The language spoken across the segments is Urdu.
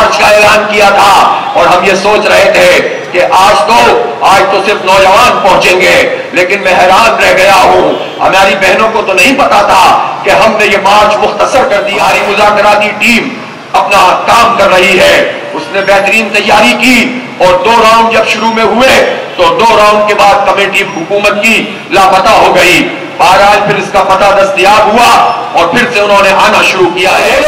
مارچ کا اعلان کیا تھا اور ہم یہ سوچ رہے تھے کہ آج تو صرف نوجوان پہنچیں گے، لیکن میں حیران رہ گیا ہوں، ہماری بہنوں کو تو نہیں پتا تھا کہ ہم نے یہ مارچ مختصر کر دیا۔ ہماری مذاکراتی ٹیم اپنا کام کر رہی ہے، اس نے بہترین تیاری کی اور 2 راؤنڈ جب شروع میں ہوئے تو 2 راؤنڈ کے بعد کمیٹی حکومت کی لاپتہ ہو گئی۔ بہرحال پھر اس کا پتہ دستیاب ہوا اور پھر سے انہوں نے آنا شروع کیا ہے۔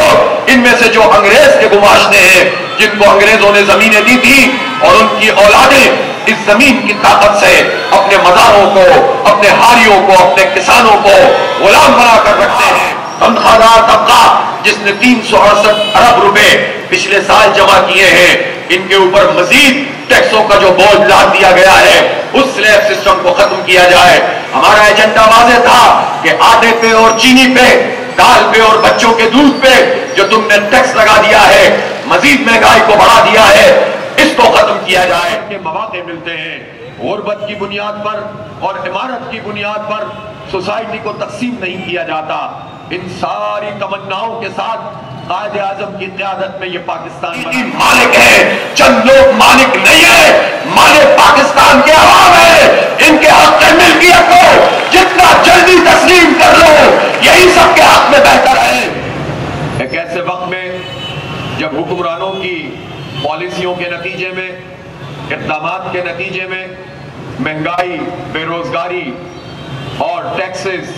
ان میں سے جو انگریز کے گماشتے ہیں، جن کو انگریزوں نے زمینیں دی تھی اور ان کی اولادیں اس زمین کی طاقت سے اپنے مزاروں کو، اپنے ہاریوں کو، اپنے کسانوں کو غلام بنا کر رکھتے ہیں۔ تنخواہ طبقہ جس نے 368 ارب روپے پچھلے سال جمع کیے ہیں، ان کے اوپر مزید ٹیکسوں کا جو بوجھ لاد دیا گیا ہے، اس سلیب سسٹم کو ختم کیا جائے۔ ہمارا ایجنڈا واضح تھا کہ آٹے پہ اور چینی پہ، دال پہ اور بچوں کے دودھ پہ جو تم نے ٹیکس لگا دیا ہے، مزید مہنگائی کو بڑھا دیا ہے، اس کو ختم کیا جائے۔ کہ مواقع ملتے ہیں، غربت کی بنیاد پر اور عمارت کی بنیاد پر سوسائٹی کو تقسیم نہیں کیا جاتا۔ ان ساری تمناؤں کے ساتھ قائد اعظم کی قیادت میں یہ پاکستان مالک ہے، چند لوگ مالک نہیں ہے، مالک پاکستان کے عوام ہے۔ ان کے حق میں ملکیت کو جتنا جلدی تسلیم کر لو، یہی سب کے حق میں بہتر ہے۔ ایک ایسے وقت میں جب حکمرانوں کی پالیسیوں کے نتیجے میں، اقدامات کے نتیجے میں مہنگائی، بے روزگاری اور ٹیکسز،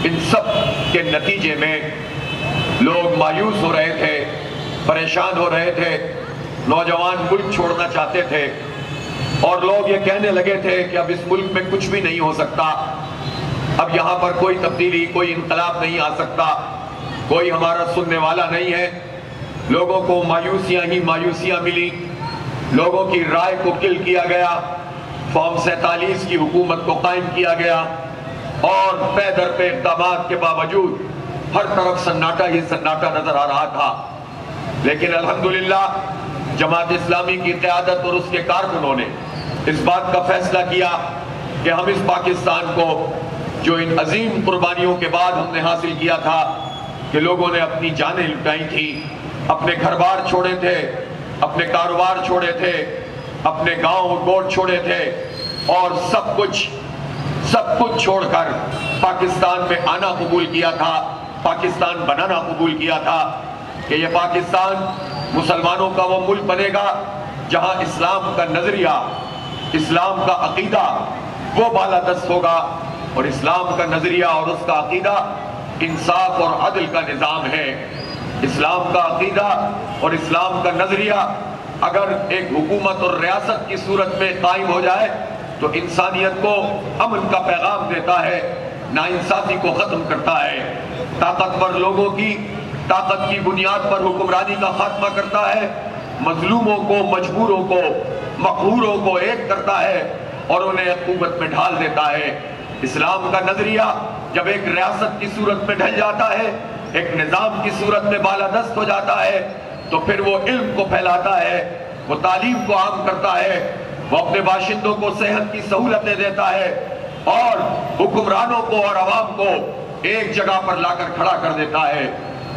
ان سب کے نتیجے میں لوگ مایوس ہو رہے تھے، پریشان ہو رہے تھے، نوجوان ملک چھوڑنا چاہتے تھے اور لوگ یہ کہنے لگے تھے کہ اب اس ملک میں کچھ بھی نہیں ہو سکتا، اب یہاں پر کوئی تبدیلی، کوئی انقلاب نہیں آ سکتا، کوئی ہمارا سننے والا نہیں ہے۔ لوگوں کو مایوسیاں ہی مایوسیاں ملی، لوگوں کی رائے کو کل کیا گیا، فارم 47 کی حکومت کو قائم کیا گیا اور پے در پے اقدامات کے باوجود ہر طرف سناٹا ہی سناٹا نظر آ رہا تھا۔ لیکن الحمدللہ جماعت اسلامی کی قیادت اور اس کے کارکنوں نے اس بات کا فیصلہ کیا کہ ہم اس پاکستان کو جو ان عظیم قربانیوں کے بعد ہم نے حاصل کیا تھا، کہ لوگوں نے اپنی جانیں لٹائی تھی، اپنے گھر بار چھوڑے تھے، اپنے کاروبار چھوڑے تھے، اپنے گاؤں گوٹ چھوڑے تھے اور سب کچھ چھوڑ کر پاکستان میں آنا قبول کیا تھا، پاکستان بنانا قبول کیا تھا کہ یہ پاکستان مسلمانوں کا وہ ملک بنے گا جہاں اسلام کا نظریہ، اسلام کا عقیدہ وہ بالادست ہوگا، اور اسلام کا نظریہ اور اس کا عقیدہ انصاف اور عدل کا نظام ہے۔ اسلام کا عقیدہ اور اسلام کا نظریہ اگر ایک حکومت اور ریاست کی صورت میں قائم ہو جائے تو انسانیت کو امن کا پیغام دیتا ہے، ناانصافی کو ختم کرتا ہے، طاقتور لوگوں کی طاقت کی بنیاد پر حکمرانی کا خاتمہ کرتا ہے، مظلوموں کو، مجبوروں کو، مقہوروں کو ایک کرتا ہے اور انہیں قوت میں ڈھال دیتا ہے۔ اسلام کا نظریہ جب ایک ریاست کی صورت میں ڈھل جاتا ہے، ایک نظام کی صورت میں بالادست ہو جاتا ہے، تو پھر وہ علم کو پھیلاتا ہے، وہ تعلیم کو عام کرتا ہے، وہ اپنے باشندوں کو صحت کی سہولتیں دیتا ہے اور حکمرانوں کو اور عوام کو ایک جگہ پر لا کر کھڑا کر دیتا ہے۔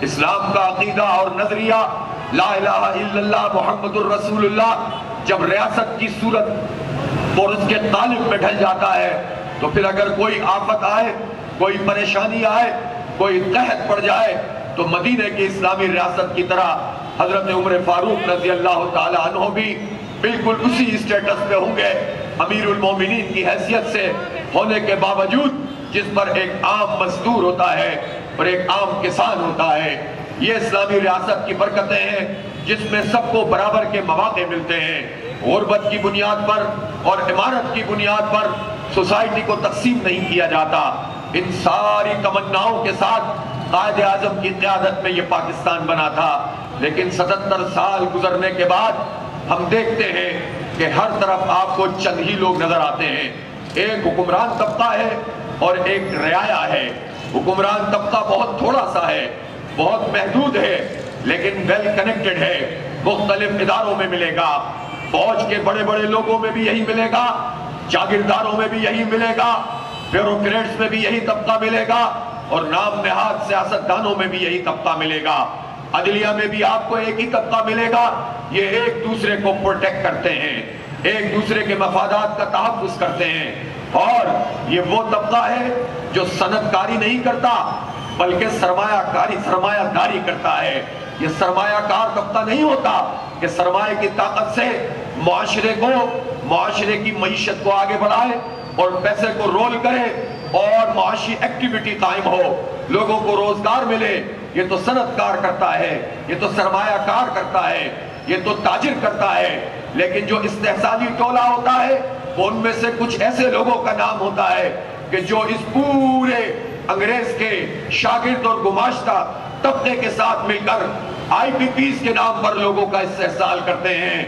اسلام کا عقیدہ اور نظریہ لا الہ الا اللہ محمد الرسول اللہ جب ریاست کی صورت اور اس کے قالب میں ڈھل جاتا ہے تو پھر اگر کوئی آفت آئے، کوئی پریشانی آئے، کوئی قحط پڑ جائے تو مدینہ کی اسلامی ریاست کی طرح حضرت عمر فاروق رضی اللہ تعالی عنہ بھی بالکل اسی اسٹیٹس پہ ہوں گے، امیر المومنین کی حیثیت سے ہونے کے باوجود، جس پر ایک عام مزدور ہوتا ہے اور ایک عام کسان ہوتا ہے۔ یہ اسلامی ریاست کی برکتیں ہیں جس میں سب کو برابر کے مواقع ملتے ہیں۔ غربت کی بنیاد پر اور عمارت کی بنیاد پر سوسائٹی کو تقسیم نہیں کیا جاتا۔ ان ساری تمناؤں کے ساتھ قائد اعظم کی قیادت میں یہ پاکستان بنا تھا، لیکن 77 سال گزرنے کے بعد ہم دیکھتے ہیں کہ ہر طرف آپ کو چند ہی لوگ نظر آتے ہیں۔ ایک حکمران طبقہ ہے اور ایک رعایا ہے۔ حکمران طبقہ بہت تھوڑا سا ہے، بہت محدود ہے، لیکن ویل کنیکٹڈ ہے، مختلف اداروں میں ملے گا، فوج کے بڑے بڑے لوگوں میں بھی یہی ملے گا، جاگیرداروں میں بھی یہی ملے گا، بیوروکریٹس میں بھی یہی طبقہ ملے گا اور نام نہاد سیاستدانوں میں بھی یہی طبقہ ملے گا۔ عدلیہ میں بھی آپ کو ایک ہی طبقہ ملے گا یہ ایک دوسرے کو پروٹیکٹ کرتے ہیں، ایک دوسرے کے مفادات کا تحفظ کرتے ہیں، اور یہ وہ طبقہ ہے جو صنعت کاری نہیں کرتا بلکہ سرمایہ داری کرتا ہے۔ یہ سرمایہ کار طبقہ نہیں ہوتا کہ سرمایہ کی طاقت سے معاشرے کی معیشت کو آگے بڑھائے اور پیسے کو رول کرے اور معاشی ایکٹیویٹی قائم ہو، لوگوں کو روزگار ملے۔ یہ تو صنعت کار کرتا ہے، یہ تو سرمایہ کار کرتا ہے، یہ تو تاجر کرتا ہے۔ لیکن جو استحصالی ٹولہ ہوتا ہے وہ ان میں سے کچھ ایسے لوگوں کا نام ہوتا ہے کہ جو اس پورے انگریز کے شاگرد اور گماشتہ طبقے کے ساتھ مل کر آئی پی پیز کے نام پر لوگوں کا استحصال کرتے ہیں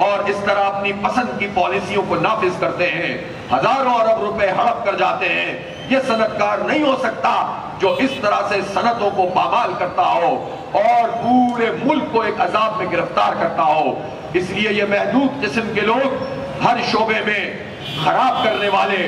اور اس طرح اپنی پسند کی پالیسیوں کو نافذ کرتے ہیں، ہزاروں ارب روپے ہڑپ کر جاتے ہیں۔ یہ صنعت کار نہیں ہو سکتا جو اس طرح سے صنعتوں کو پامال کرتا ہو اور پورے ملک کو ایک عذاب میں گرفتار کرتا ہو۔ اس لیے یہ محدود قسم کے لوگ ہر شعبے میں خراب کرنے والے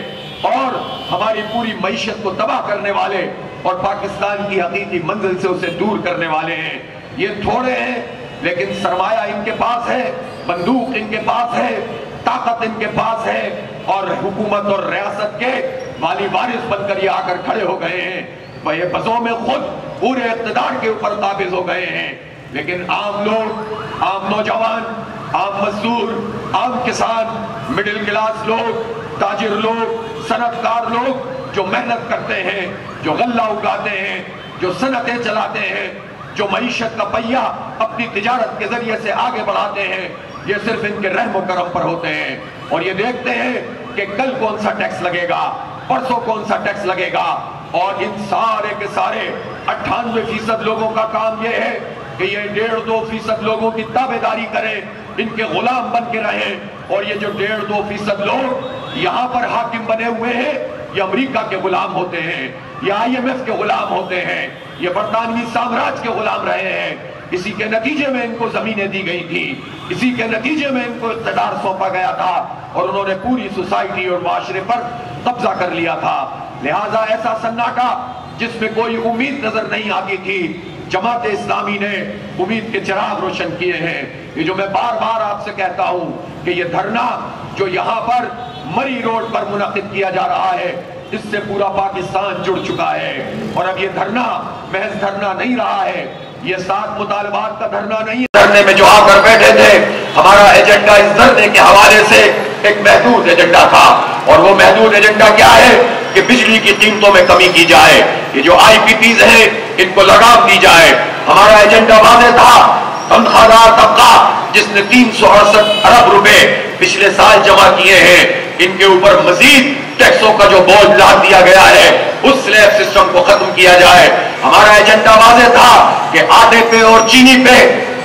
اور ہماری پوری معیشت کو تباہ کرنے والے اور پاکستان کی حقیقی منزل سے اسے دور کرنے والے ہیں۔ یہ تھوڑے ہیں لیکن سرمایہ ان کے پاس ہے، بندوق ان کے پاس ہے، طاقت ان کے پاس ہے، اور حکومت اور ریاست کے والی وارث بن کر یہ آ کر کھڑے ہو گئے ہیں، وہ یہ بزوں میں خود پورے اقتدار کے اوپر قابض ہو گئے ہیں۔ لیکن عام لوگ، عام نوجوان، عام مزدور، عام کسان، مڈل کلاس لوگ، تاجر لوگ، صنعت کار لوگ جو محنت کرتے ہیں، جو غلہ اگاتے ہیں، جو صنعتیں چلاتے ہیں، جو معیشت کا پہیہ اپنی تجارت کے ذریعے سے آگے بڑھاتے ہیں، یہ صرف ان کے رحم و کرم پر ہوتے ہیں اور یہ دیکھتے ہیں کہ کل کون سا ٹیکس لگے گا، پرسوں کون سا ٹیکس لگے گا، اور ان سارے کے سارے 98% لوگوں کا کام یہ ہے کہ یہ 1.5-2% لوگوں کی تابعداری کریں، ان کے غلام بن کے رہیں، اور یہ جو 1.5-2% لوگ یہاں پر حاکم بنے ہوئے ہیں یہ امریکہ کے غلام ہوتے ہیں، یہ IMF کے غلام ہوتے ہیں، یہ برطانوی سامراج کے غلام رہے ہیں۔ اسی کے نتیجے میں ان کو زمینیں دی گئی تھی، اسی کے نتیجے میں ان کو اقتدار سونپا گیا تھا اور انہوں نے پوری سوسائٹی اور معاشرے پر قبضہ کر لیا تھا۔ لہٰذا ایسا سناٹا جس میں کوئی امید نظر نہیں آتی تھی، جماعت اسلامی نے امید کے چراغ روشن کیے ہیں۔ یہ جو میں بار بار آپ سے کہتا ہوں کہ یہ دھرنا جو یہاں پر مری روڈ پر منعقد کیا جا رہا ہے اس سے پورا پاکستان جڑ چکا ہے، اور اب یہ دھرنا محض دھرنا نہیں رہا ہے، یہ 7 مطالبات کا دھرنا نہیں ہے۔ دھرنے میں جو آ کر بیٹھے تھے، ہمارا ایجنڈا اس دھرنے کے حوالے سے ایک محدود ایجنڈا تھا، اور وہ محدود ایجنڈا کیا ہے کہ بجلی کی قیمتوں میں کمی کی جائے، یہ جو آئی پی پیز ہیں ان کو لگام دی جائے۔ ہمارا ایجنڈا واضح تھا، تنخواہ دار طبقہ جس نے 368 ارب روپے پچھلے سال جمع کیے ہیں، ان کے اوپر مزید ٹیکسوں کا جو بوجھ لاد دیا گیا ہے اس سلیب سسٹم کو ختم کیا جائے۔ ہمارا ایجنڈا واضح تھا کہ آٹے پہ اور چینی پہ،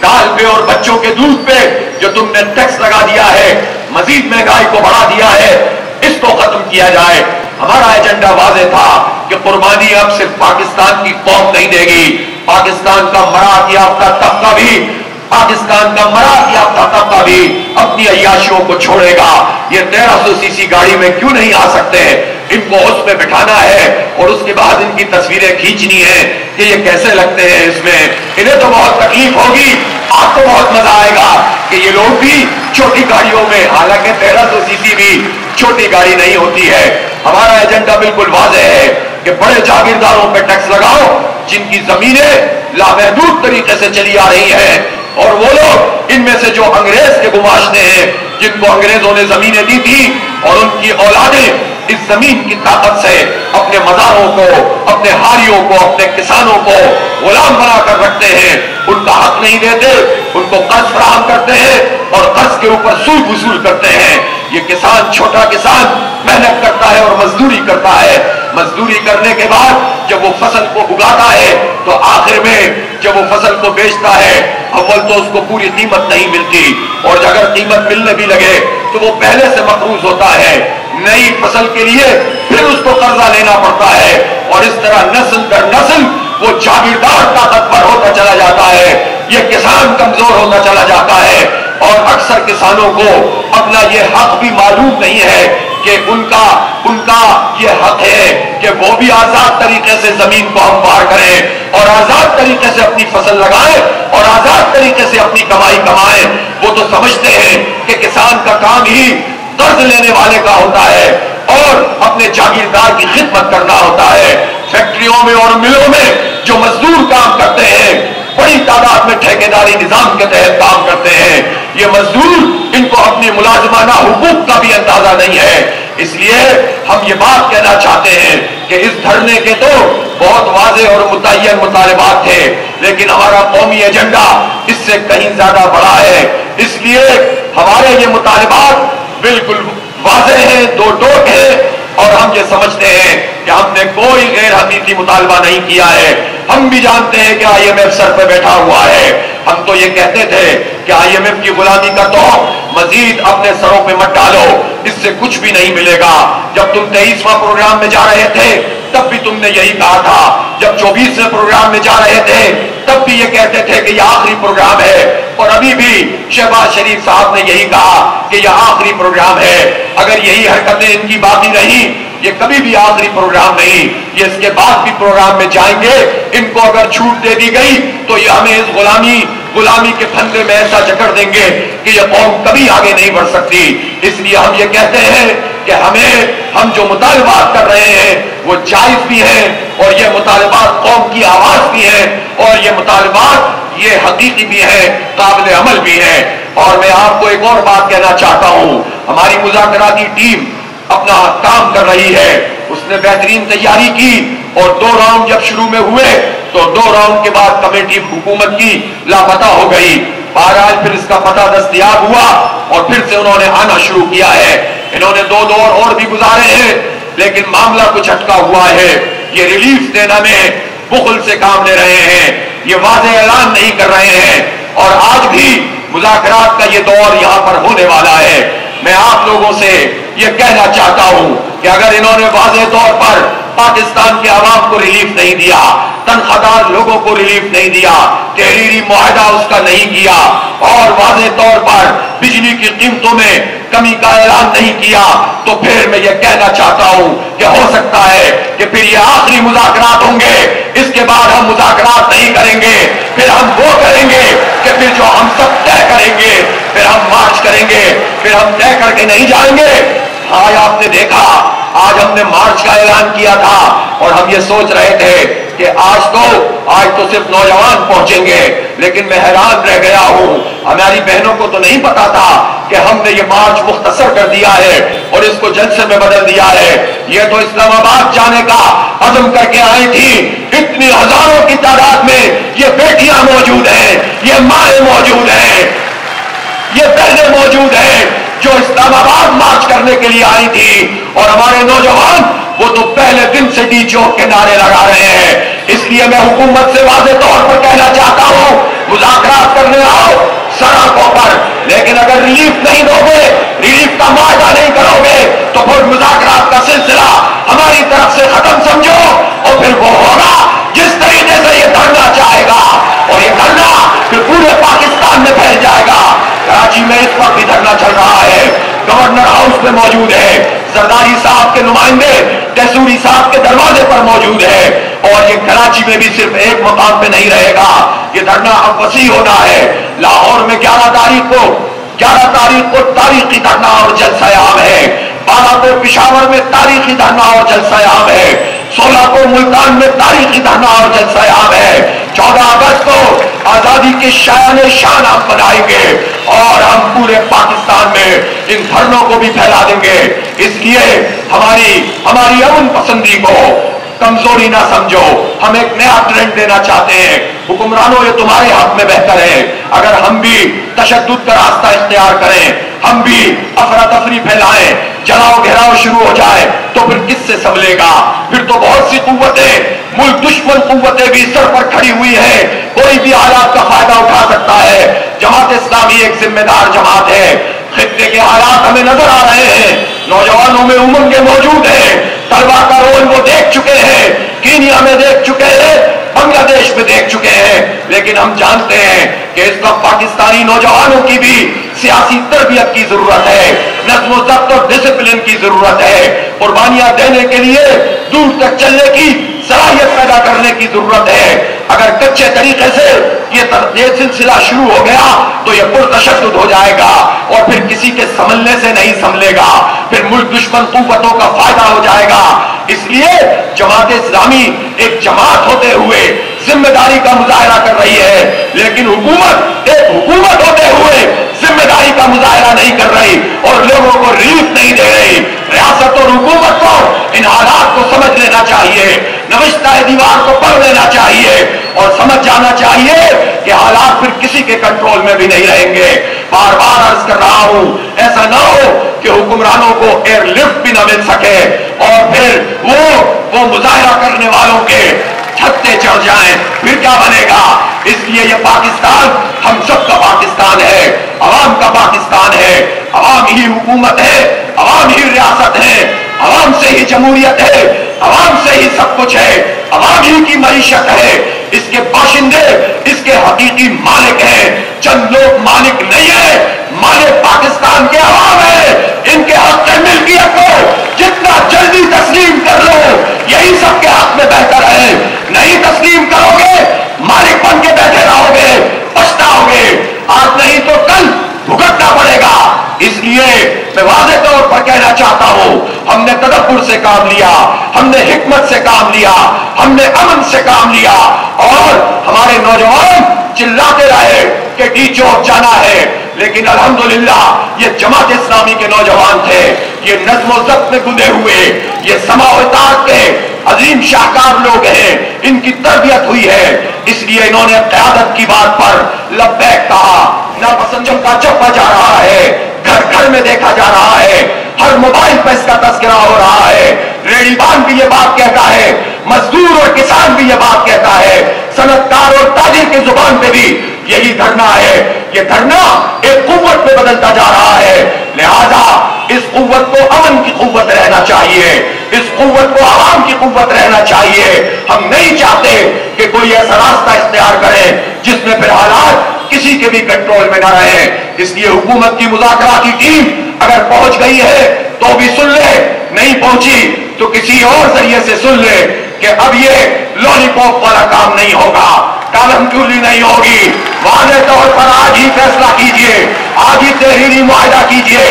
دال پہ اور بچوں کے دودھ پہ جو تم نے ٹیکس لگا دیا ہے، مزید مہنگائی کو بڑھا دیا ہے، اس کو ختم کیا جائے۔ ہمارا ایجنڈا واضح تھا کہ قربانی اب صرف پاکستان کی قوم نہیں دے گی، پاکستان کا مراعات یافتہ طبقہ بھی، پاکستان کا مراعات یافتہ طبقہ بھی اپنی عیاشیوں کو چھوڑے گا۔ یہ 1300 سی سی گاڑی میں کیوں نہیں آ سکتے؟ ان کو اس میں بٹھانا ہے اور اس کے بعد ان کی تصویریں کھینچنی ہے کہ یہ کیسے لگتے ہیں اس میں۔ انہیں تو بہت تکلیف ہوگی، آپ کو بہت مزہ آئے گا کہ یہ لوگ بھی چھوٹی گاڑیوں میں، حالانکہ 1300 سی سی بھی چھوٹی گاڑی نہیں ہوتی ہے۔ ہمارا ایجنڈا بالکل واضح ہے کہ بڑے جاگیرداروں پہ ٹیکس لگاؤ جن کی زمینیں لامحدود طریقے سے چلی آ رہی ہیں، اور وہ لوگ ان میں سے جو انگریز کے گماشتے ہیں، جن کو انگریزوں نے زمینیں دی تھی اور ان کی اولادیں اس زمین کی طاقت سے اپنے مزاروں کو، اپنے ہاریوں کو، اپنے کسانوں کو غلام بنا کر رکھتے ہیں، ان کا حق نہیں دیتے، ان کو قرض فراہم کرتے ہیں اور قرض کے اوپر سود وصول کرتے ہیں۔ یہ کسان، چھوٹا کسان محنت کرتا ہے اور مزدوری کرتا ہے، مزدوری کرنے کے بعد جب وہ فصل کو اگاتا ہے تو آخر میں جب وہ فصل کو بیچتا ہے، اول تو اس کو پوری قیمت نہیں ملتی، اور اگر قیمت ملنے بھی لگے تو وہ پہلے سے مقروض ہوتا ہے، نئی فصل کے لیے پھر اس کو قرضہ لینا پڑتا ہے، اور اس طرح نسل در نسل وہ جاگیردار طاقتور ہوتا چلا جاتا ہے، یہ کسان کمزور ہوتا چلا جاتا ہے، اور اکثر کسانوں کو اپنا یہ حق بھی معلوم نہیں ہے کہ ان کا یہ حق ہے کہ وہ بھی آزاد طریقے سے زمین کو ہموار کریں اور آزاد طریقے سے اپنی فصل لگائیں اور آزاد طریقے سے اپنی اپنی کمائی کمائیں، وہ تو سمجھتے ہیں کہ کسان کا کام ہی قرض لینے والے کا ہوتا ہے اور اپنے جاگیردار کی خدمت کرنا ہوتا ہے۔ فیکٹریوں میں اور ملوں میں جو مزدور کام کرتے ہیں، بڑی تعداد میں ٹھیکیداری نظام کے تحت کام کرتے ہیں، یہ مزدور ان کو اپنی ملازمانہ حقوق کا بھی اندازہ نہیں ہے۔ اس لیے ہم یہ بات کہنا چاہتے ہیں کہ اس دھرنے کے تو بہت واضح اور متعین مطالبات تھے، لیکن ہمارا قومی ایجنڈا اس سے کہیں زیادہ بڑا ہے۔ اس لیے ہمارے یہ مطالبات بالکل واضح ہیں، دو ٹوک ہیں، اور ہم یہ سمجھتے ہیں کہ ہم نے کوئی غیر حقیقی مطالبہ نہیں کیا ہے۔ ہم بھی جانتے ہیں کہ IMF سر پہ بیٹھا ہوا ہے، ہم تو یہ کہتے تھے کہ IMF کی غلامی کا تو مزید اپنے سروں پہ مت ڈالو، اس سے کچھ بھی نہیں ملے گا۔ جب تم 23واں پروگرام میں جا رہے تھے تب بھی تم نے یہی کہا تھا، جب 24ویں پروگرام میں جا رہے تھے تب بھی یہ کہتے تھے کہ یہ آخری پروگرام ہے، اور ابھی بھی شہباز شریف صاحب نے یہی کہا کہ یہ آخری پروگرام ہے۔ اگر یہی حرکتیں ان کی باقی رہیں، یہ کبھی بھی آخری پروگرام نہیں، یہ اس کے بعد بھی پروگرام میں جائیں گے۔ ان کو اگر چھوٹ دے دی گئی تو یہ ہمیں اس غلامی کے پھندے میں ایسا جکڑ دیں گے کہ یہ قوم کبھی آگے نہیں بڑھ سکتی۔ اس لیے ہم یہ کہتے ہیں کہ ہم جو مطالبات کر رہے ہیں وہ جائز بھی ہیں، اور یہ مطالبات قوم کی آواز بھی ہیں، اور یہ مطالبات یہ حقیقی بھی ہیں، قابل عمل بھی ہیں۔ اور میں آپ کو ایک اور بات کہنا چاہتا ہوں، ہماری مذاکراتی ٹیم اپنا کام کر رہی ہے، اس نے بہترین تیاری کی، اور 2 راؤنڈ جب شروع میں ہوئے تو 2 راؤنڈ کے بعد کمیٹی حکومت کی لاپتہ ہو گئی۔ بہرحال پھر اس کا پتہ دستیاب ہوا اور پھر سے انہوں نے آنا شروع کیا ہے۔ انہوں نے 2 دور اور بھی گزارے ہیں، لیکن معاملہ کچھ ہٹکا ہوا ہے۔ یہ ریلیف دینا میں بخل سے کام لے رہے ہیں، یہ واضح اعلان نہیں کر رہے ہیں، اور آج بھی مذاکرات کا یہ دور یہاں پر ہونے والا ہے۔ میں آپ لوگوں سے یہ کہنا چاہتا ہوں کہ اگر انہوں نے واضح طور پر پاکستان کے عوام کو ریلیف نہیں دیا، تنخواہ دار لوگوں کو ریلیف نہیں دیا، تحریری معاہدہ اس کا نہیں کیا، اور واضح طور پر بجلی کی قیمتوں میں کمی کا اعلان نہیں کیا، تو پھر میں یہ کہنا چاہتا ہوں کہ ہو سکتا ہے کہ پھر یہ آخری مذاکرات ہوں گے، اس کے بعد ہم مذاکرات نہیں کریں گے، پھر ہم وہ کریں گے کہ پھر جو ہم سب طے کریں گے، پھر ہم مارچ کریں گے، پھر ہم طے کر کے نہیں جائیں گے۔ آج آپ نے دیکھا، آج ہم نے مارچ کا اعلان کیا تھا، اور ہم یہ سوچ رہے تھے کہ آج تو صرف نوجوان پہنچیں گے، لیکن میں حیران رہ گیا ہوں، ہماری بہنوں کو تو نہیں پتا تھا کہ ہم نے یہ مارچ مختصر کر دیا ہے اور اس کو جلسے میں بدل دیا ہے۔ یہ تو اسلام آباد جانے کا عزم کر کے آئی تھی، اتنی ہزاروں کی تعداد میں یہ بیٹیاں موجود ہیں، یہ مائیں موجود ہیں، یہ بہنیں موجود ہیں جو اسلام آباد مارچ کرنے کے لیے آئی تھی، اور ہمارے نوجوان وہ تو پہلے دن سے ڈی چوک کے نعرے لگا رہے ہیں۔ اس لیے میں حکومت سے واضح طور پر کہنا چاہتا ہوں، مذاکرات کرنے آؤ سڑکوں پر، لیکن اگر ریلیف نہیں دو گے، ریلیف کا معاہدہ نہیں کرو گے، تو پھر مذاکرات کا سلسلہ ہماری طرف سے ختم سمجھو، اور پھر وہ ہوگا جس طریقے سے یہ دھرنا چاہے گا، اور یہ دھرنا پھر پورے پاکستان میں پھیل جائے گا۔ کراچی میں اس وقت بھی دھرنا چل رہا ہے، گورنر ہاؤس میں موجود ہے، زرداری صاحب کے نمائندے ٹیسوری صاحب کے دروازے پر موجود ہے، اور یہ کراچی میں بھی صرف ایک مقام پہ نہیں رہے گا، یہ دھرنا اب وسیع ہونا ہے۔ لاہور میں 11 تاریخ کو تاریخی دھرنا اور جلسہ عام ہے، 12 کو پشاور میں تاریخی دھرنا اور جلسہ عام ہے، 16 کو ملتان میں تاریخی دھرنا اور جلسہ عام ہے، 14 اگست کو آزادی کے شایان شان ہم بنائیں گے، اور ہم پورے پاکستان میں ان دھرنوں کو بھی پھیلا دیں گے۔ اس لیے ہماری امن پسندی کو کمزوری نہ سمجھو، ہم ایک نیا ٹرینڈ دینا چاہتے ہیں۔ حکمرانوں یہ تمہارے حق میں بہتر ہے، اگر ہم بھی تشدد کا راستہ اختیار کریں، ہم بھی افراتفری پھیلائیں، جلاؤ گھیراؤ شروع ہو جائے، تو پھر کس سے سنبھلے گا؟ پھر تو بہت سی قوتیں، ملک دشمن قوتیں بھی سر پر کھڑی ہوئی ہیں، کوئی بھی حالات کا فائدہ اٹھا سکتا ہے۔ جماعت اسلامی ایک ذمہ دار جماعت ہے، خطے کے حالات ہمیں نظر آ رہے ہیں، نوجوانوں میں امنگیں موجود ہیں، طلبا کا رول وہ دیکھ چکے ہیں، کینیا میں دیکھ چکے ہیں، بنگلہ دیش میں دیکھ چکے ہیں، لیکن ہم جانتے ہیں کہ اس وقت پاکستانی نوجوانوں کی بھی سیاسی تربیت کی ضرورت ہے، نظم و ضبط اور ڈسپلن کی ضرورت ہے، قربانیاں دینے کے لیے دور تک چلنے کی صلاحیت پیدا کرنے کی ضرورت ہے. اگر کچے طریقے سے یہ سلسلہ شروع ہو گیا تو یہ پرتشدد ہو جائے گا اور پھر کسی کے سنبھلنے سے نہیں سنبھلے گا, پھر ملک دشمن قوتوں کا فائدہ ہو جائے گا. اس لیے جماعت اسلامی ایک جماعت ہوتے ہوئے ذمہ داری کا مظاہرہ کر رہی ہے, لیکن حکومت ایک حکومت ہوتے ہوئے ذمہ داری کا مظاہرہ نہیں کر رہی اور لوگوں کو ریلیف نہیں دے رہی. ریاست اور حکومت کو ان حالات کو سمجھ لینا چاہیے, نوشتہ دیوار کو پڑھ لینا چاہیے اور سمجھ جانا چاہیے کہ حالات پھر کسی کے کنٹرول میں بھی نہیں رہیں گے. بار بار عرض کر رہا ہوں, ایسا نہ ہو کہ حکمرانوں کو ایئر لفٹ بھی نہ مل سکے اور پھر وہ مظاہرہ کرنے والوں کے چھتے چڑھ جائیں, پھر کیا بنے گا. اس لیے یہ پاکستان ہم سب کا پاکستان ہے, عوام کا پاکستان ہے, عوام ہی حکومت ہے, عوام ہی ریاست ہے, عوام سے ہی جمہوریت ہے, عوام سے ہی سب کچھ ہے, عوام ہی کی معیشت ہے. اس کے باشندے اس کے حقیقی مالک ہیں. چند لوگ مالک نہیں ہیں, مالک پاکستان کے عوام ہے. ان کے حق میں ملکیت کو جتنا جلدی تسلیم کر لو یہی سب کے حق میں بہتر ہے. نہیں تسلیم کرو گے مالک بن کے بیٹھے رہو گے, پچھتاؤ گے, آج نہیں تو کل بھگتنا پڑے گا. اس لیے میں واضح طور پر کہنا چاہتا ہوں, ہم نے تدبر سے کام لیا, ہم نے حکمت سے کام لیا, ہم نے امن سے کام لیا اور ہمارے نوجوان چلاتے رہے کہ ڈی چوک جانا ہے, لیکن الحمدللہ یہ جماعت اسلامی کے نوجوان تھے, یہ نظم و ضبط میں گندے ہوئے, یہ سماع و اطاعت کے عظیم شاہکار لوگ ہیں, ان کی تربیت ہوئی ہے. اس لیے انہوں نے قیادت کی بات پر لبیک کہا. ناپسندوں کا چپا جا رہا ہے, گھر گھر میں دیکھا جا رہا ہے, ہر موبائل پہ اس کا تذکرہ ہو رہا ہے, ریڑھی بان بھی یہ بات کہتا ہے, مزدور اور کسان بھی یہ بات کہتا ہے, صنعت کار اور تاجر کی زبان پہ بھی یہی دھرنا ہے. یہ دھرنا ایک قوت میں بدلتا جا رہا ہے, لہذا اس قوت کو امن کی قوت رہنا چاہیے, اس قوت کو عوام کی قوت رہنا چاہیے. ہم نہیں چاہتے کہ کوئی ایسا راستہ اختیار کرے جس میں پھر حالات کسی کے بھی کنٹرول میں نہ رہے. اس لیے حکومت کی مذاکراتی ٹیم اگر پہنچ گئی ہے تو بھی سن لے, نہیں پہنچی تو کسی اور ذریعے سے سن لے کہ اب یہ لولی پاپ والا کام نہیں ہوگا, کالم چولی نہیں ہوگی. واضح طور پر آج ہی فیصلہ کیجئے, آج ہی تحریری معاہدہ کیجئے,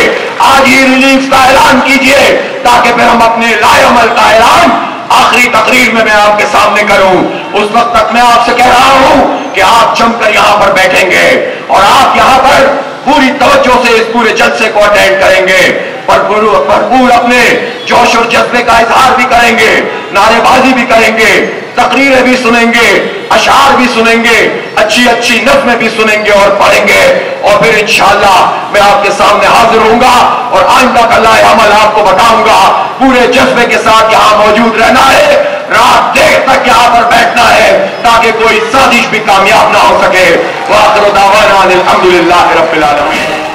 آج ہی ریلیف کا اعلان کیجئے تاکہ پھر ہم اپنے لائے عمل کا اعلان آخری تقریر میں آپ کے سامنے کروں. اس وقت تک میں آپ سے کہہ رہا ہوں کہ آپ جم کر یہاں پر بیٹھیں گے اور آپ یہاں پر پوری توجہ سے اس پورے جلسے کو اٹینڈ کریں گے, بھرپور اپنے جوش اور جذبے کا اظہار بھی کریں گے, نعرے بازی بھی کریں گے, تقریریں بھی سنیں گے, اشعار بھی سنیں گے, اچھی اچھی نظمیں بھی سنیں گے اور پڑھیں گے, اور پھر انشاءاللہ میں آپ کے سامنے حاضر ہوں گا اور آئندہ کا لائے عمل آپ کو بتاؤں گا. پورے جذبے کے ساتھ یہاں موجود رہنا ہے, رات دیر تک یہاں پر بیٹھنا ہے تاکہ کوئی سازش بھی کامیاب نہ ہو سکے. وآخر دعوانا الحمدللہ رب العالمین.